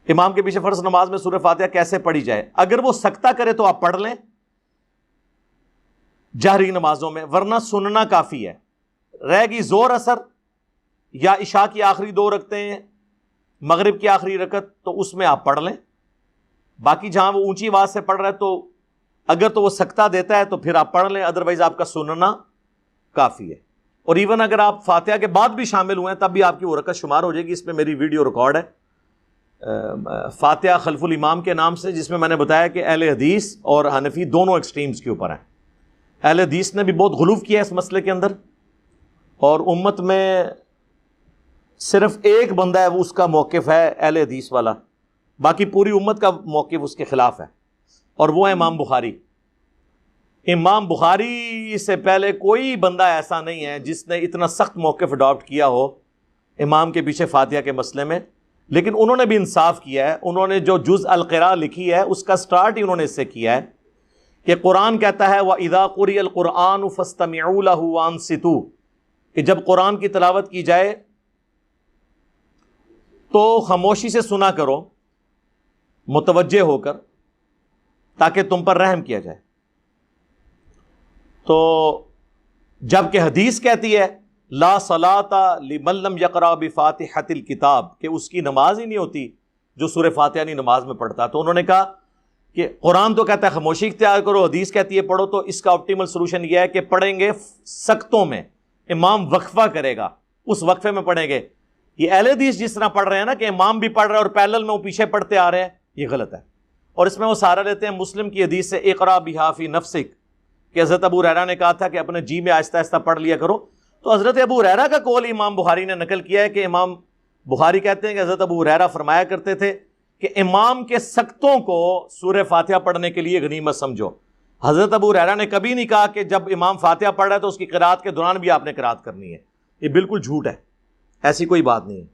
امام کے پیچھے فرض نماز میں سورہ فاتحہ کیسے پڑھی جائے؟ اگر وہ سکتہ کرے تو آپ پڑھ لیں جہری نمازوں میں، ورنہ سننا کافی ہے۔ رہ گئی زور اثر یا عشاء کی آخری 2 رکعتیں، مغرب کی آخری رکعت، تو اس میں آپ پڑھ لیں۔ باقی جہاں وہ اونچی آواز سے پڑھ رہا ہے تو اگر تو وہ سکتہ دیتا ہے تو پھر آپ پڑھ لیں، ادروائز آپ کا سننا کافی ہے۔ اور ایون اگر آپ فاتحہ کے بعد بھی شامل ہوئے ہیں تب بھی آپ کی وہ رکعت شمار ہو جائے گی۔ اس میں میری ویڈیو ریکارڈ ہے فاتحہ خلف الامام کے نام سے، جس میں میں نے بتایا کہ اہل حدیث اور حنفی دونوں ایکسٹریمز کے اوپر ہیں۔ اہل حدیث نے بھی بہت غلو کیا ہے اس مسئلے کے اندر، اور امت میں صرف ایک بندہ ہے وہ اس کا موقف ہے اہل حدیث والا، باقی پوری امت کا موقف اس کے خلاف ہے، اور وہ ہے امام بخاری۔ امام بخاری سے پہلے کوئی بندہ ایسا نہیں ہے جس نے اتنا سخت موقف اڈاپٹ کیا ہو امام کے پیچھے فاتحہ کے مسئلے میں، لیکن انہوں نے بھی انصاف کیا ہے۔ انہوں نے جو جز القراء لکھی ہے اس کا سٹارٹ ہی انہوں نے اس سے کیا ہے کہ قرآن کہتا ہے وَإِذَا قُرِئَ الْقُرْآنُ فَاسْتَمِعُوا لَهُ وَأَنصِتُوا، کہ جب قرآن کی تلاوت کی جائے تو خاموشی سے سنا کرو، متوجہ ہو کر، تاکہ تم پر رحم کیا جائے۔ تو جب کہ حدیث کہتی ہے لا صلاۃ لمن لم یقرأ بفاتحۃ الکتاب، کہ اس کی نماز ہی نہیں ہوتی جو سورہ فاتحہ نہیں نماز میں پڑھتا۔ تو انہوں نے کہا کہ قرآن تو کہتا ہے خاموشی اختیار کرو، حدیث کہتی ہے پڑھو، تو اس کا آپٹیمل سولوشن یہ ہے کہ پڑھیں گے سکتوں میں، امام وقفہ کرے گا، اس وقفے میں پڑھیں گے۔ یہ اہل حدیث جس طرح پڑھ رہے ہیں نا کہ امام بھی پڑھ رہا ہے اور پیرلل میں وہ پیچھے پڑھتے آ رہے ہیں، یہ غلط ہے۔ اور اس میں وہ سہارا لیتے ہیں مسلم کی حدیث سے اقرا بہا فی نفسک، کہ حضرت ابو ہریرہ نے کہا تھا کہ اپنے جی میں آہستہ آہستہ پڑھ لیا کرو۔ تو حضرت ابو ہریرہ کا قول امام بخاری نے نقل کیا ہے کہ امام بخاری کہتے ہیں کہ حضرت ابو ہریرہ فرمایا کرتے تھے کہ امام کے سکتوں کو سورہ فاتحہ پڑھنے کے لیے غنیمت سمجھو۔ حضرت ابو ہریرہ نے کبھی نہیں کہا کہ جب امام فاتحہ پڑھ رہا ہے تو اس کی قرات کے دوران بھی آپ نے قرات کرنی ہے، یہ بالکل جھوٹ ہے، ایسی کوئی بات نہیں ہے۔